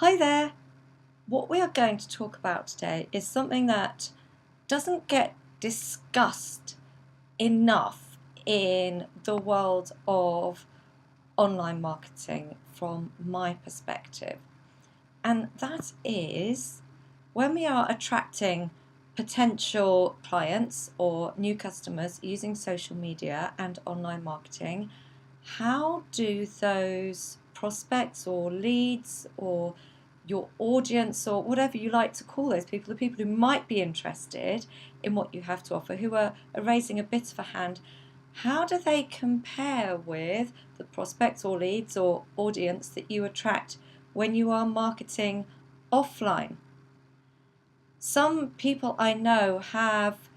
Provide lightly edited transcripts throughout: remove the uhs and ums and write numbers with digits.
Hi there! What we are going to talk about today is something that doesn't get discussed enough in the world of online marketing from my perspective. And that is when we are attracting potential clients or new customers using social media and online marketing, how do those prospects or leads or your audience or whatever you like to call those people, the people who might be interested in what you have to offer, who are raising a bit of a hand, how do they compare with the prospects or leads or audience that you attract when you are marketing offline? Some people I know have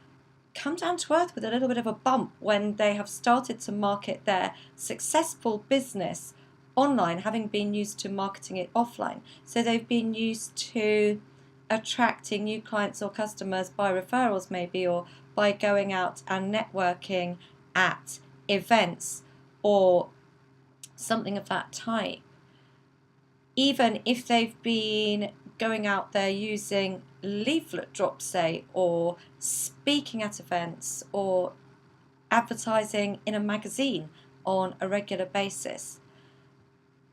come down to earth with a little bit of a bump when they have started to market their successful business online, having been used to marketing it offline. So they've been used to attracting new clients or customers by referrals maybe, or by going out and networking at events or something of that type. Even if they've been going out there using leaflet drops, say, or speaking at events or advertising in a magazine on a regular basis.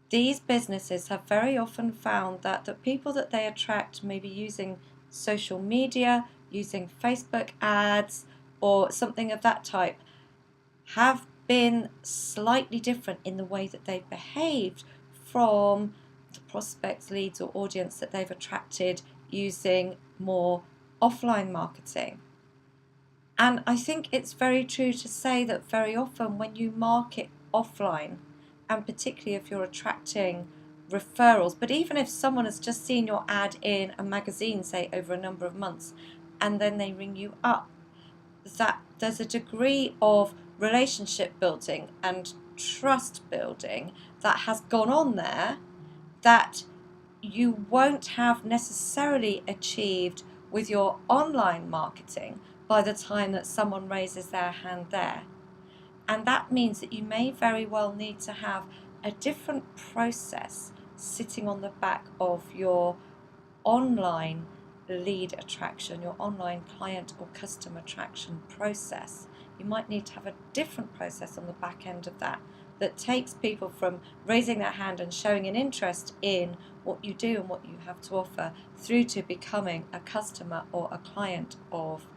These businesses have very often found that the people that they attract, maybe using social media, using Facebook ads, or something of that type, have been slightly different in the way that they've behaved from the prospects, leads, or audience that they've attracted using more offline marketing. And I think it's very true to say that very often when you market offline, and particularly if you're attracting referrals, but even if someone has just seen your ad in a magazine, say over a number of months, and then they ring you up, that there's a degree of relationship building and trust building that has gone on there that you won't have necessarily achieved with your online marketing by the time that someone raises their hand there. And that means that you may very well need to have a different process sitting on the back of your online lead attraction, your online client or customer attraction process. You might need to have a different process on the back end of that takes people from raising their hand and showing an interest in what you do and what you have to offer through to becoming a customer or a client of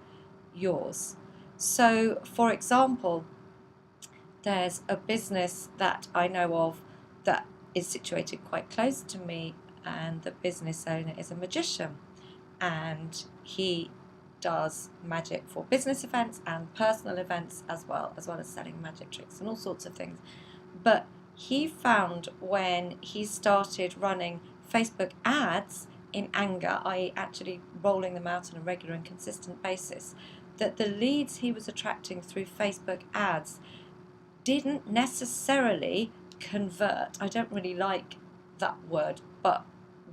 yours. So, for example, there's a business that I know of that is situated quite close to me, and the business owner is a magician, and he does magic for business events and personal events as well as selling magic tricks and all sorts of things. But he found when he started running Facebook ads in anger, i.e. actually rolling them out on a regular and consistent basis, that the leads he was attracting through Facebook ads didn't necessarily convert. I don't really like that word, but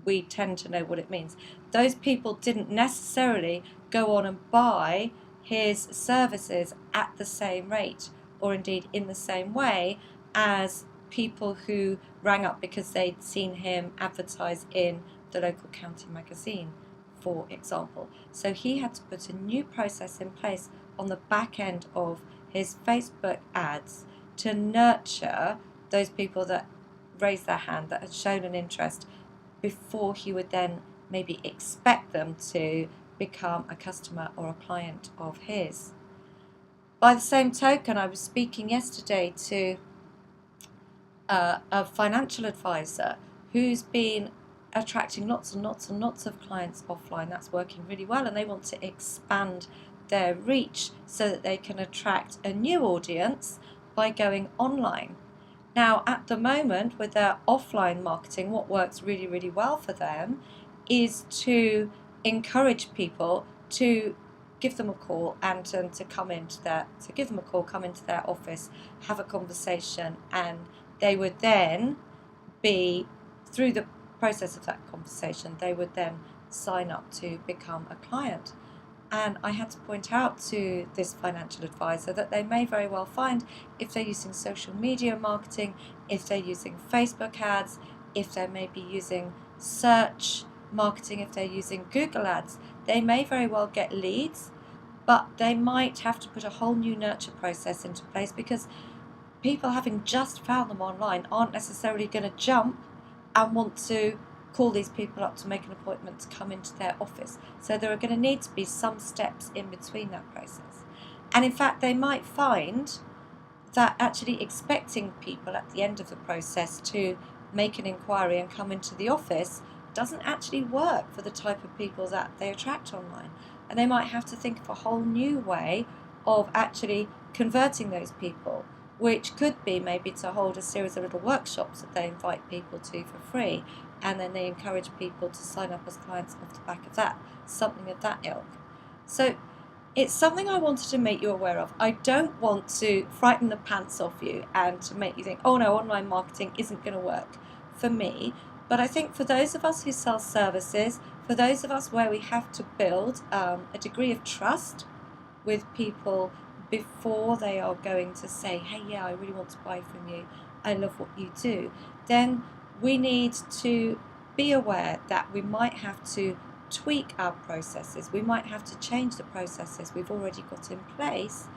we tend to know what it means. Those people didn't necessarily go on and buy his services at the same rate, or indeed in the same way as people who rang up because they'd seen him advertise in the local county magazine, for example. So he had to put a new process in place on the back end of his Facebook ads to nurture those people that raised their hand, that had shown an interest, before he would then maybe expect them to become a customer or a client of his. By the same token, I was speaking yesterday to a financial advisor who's been attracting lots and lots and lots of clients offline. That's working really well, and they want to expand their reach so that they can attract a new audience by going online. Now, at the moment, with their offline marketing, what works really, really well for them is to encourage people to give them a call and to come into come into their office, have a conversation, and they would then be, through the process of that conversation, they would then sign up to become a client. And I had to point out to this financial advisor that they may very well find, if they're using social media marketing, if they're using Facebook ads, if they're maybe using search marketing, if they're using Google Ads, they may very well get leads, but they might have to put a whole new nurture process into place, because people, having just found them online, aren't necessarily going to jump and want to call these people up to make an appointment to come into their office. So there are going to need to be some steps in between that process. And in fact, they might find that actually expecting people at the end of the process to make an inquiry and come into the office doesn't actually work for the type of people that they attract online. And they might have to think of a whole new way of actually converting those people, which could be maybe to hold a series of little workshops that they invite people to for free, and then they encourage people to sign up as clients off the back of that, something of that ilk. So it's something I wanted to make you aware of. I don't want to frighten the pants off you and to make you think, oh no, online marketing isn't going to work for me. But I think for those of us who sell services, for those of us where we have to build a degree of trust with people before they are going to say, hey, yeah, I really want to buy from you, I love what you do, then we need to be aware that we might have to tweak our processes. We might have to change the processes we've already got in place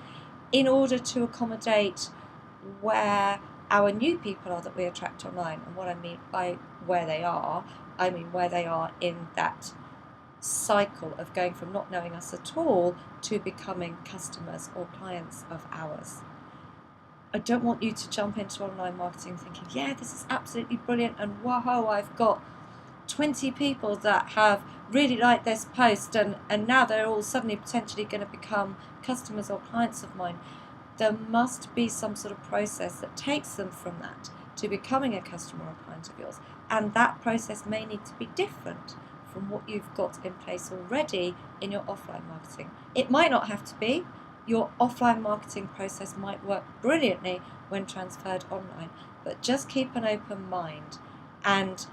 in order to accommodate where our new people are that we attract online. And what I mean by where they are, I mean where they are in that cycle of going from not knowing us at all to becoming customers or clients of ours. I don't want you to jump into online marketing thinking, yeah, this is absolutely brilliant, and whoa, I've got 20 people that have really liked this post, and now they're all suddenly potentially going to become customers or clients of mine. There must be some sort of process that takes them from that to becoming a customer or client of yours, and that process may need to be different from what you've got in place already in your offline marketing. It might not have to be. Your offline marketing process might work brilliantly when transferred online, but just keep an open mind and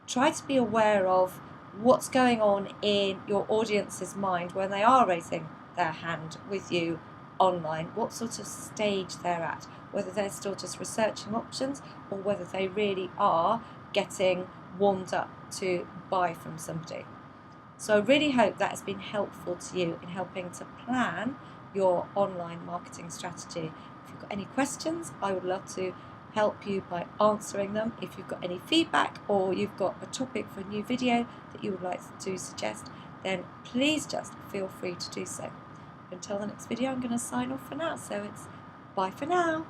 try to be aware of what's going on in your audience's mind when they are raising their hand with you online, what sort of stage they're at, whether they're still just researching options or whether they really are getting warmed up to buy from somebody. So I really hope that has been helpful to you in helping to plan your online marketing strategy. If you've got any questions, I would love to help you by answering them. If you've got any feedback or you've got a topic for a new video that you would like to suggest, then please just feel free to do so. Until the next video, I'm going to sign off for now. So it's bye for now.